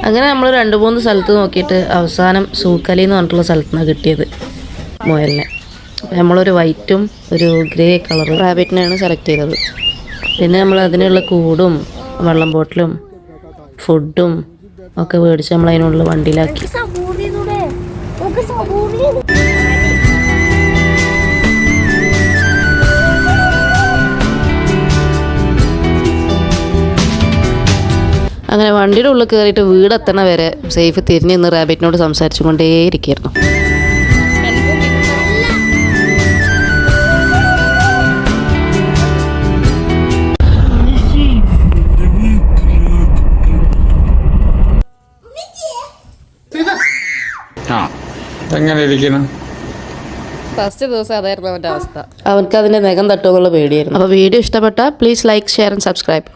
അങ്ങനെ നമ്മൾ 2-3 സ്ഥലത്ത് നോക്കിയിട്ട് അവസാനം സൂക്കലി എന്ന് പറഞ്ഞിട്ടുള്ള സ്ഥലത്ത് നിന്നാണ് കിട്ടിയത് മുയലിനെ. നമ്മളൊരു വൈറ്റും ഒരു ഗ്രേ കളർ റാബിറ്റിനെയാണ് സെലക്ട് ചെയ്തത്. പിന്നെ നമ്മൾ അതിനുള്ള കൂടും വെള്ളം ബോട്ടിലും ഫുഡും ഒക്കെ മേടിച്ച് നമ്മൾ അതിനുള്ള വണ്ടിയിലാക്കി. അങ്ങനെ വണ്ടിയുടെ ഉള്ളിൽ കയറിയിട്ട് വീടെത്തണ വരെ സേഫ് തിരിഞ്ഞ് നിന്ന് റാബിറ്റിനോട് സംസാരിച്ചു കൊണ്ടേയിരിക്കുകയായിരുന്നു. ഫസ്റ്റ് ദിവസം അതായിരുന്നു അവൻ്റെ അവസ്ഥ. അവർക്ക് അതിൻ്റെ നഖം തട്ടുമെന്നുള്ള പേടിയായിരുന്നു. അപ്പോൾ വീഡിയോ ഇഷ്ടപ്പെട്ടാൽ please like, share and subscribe.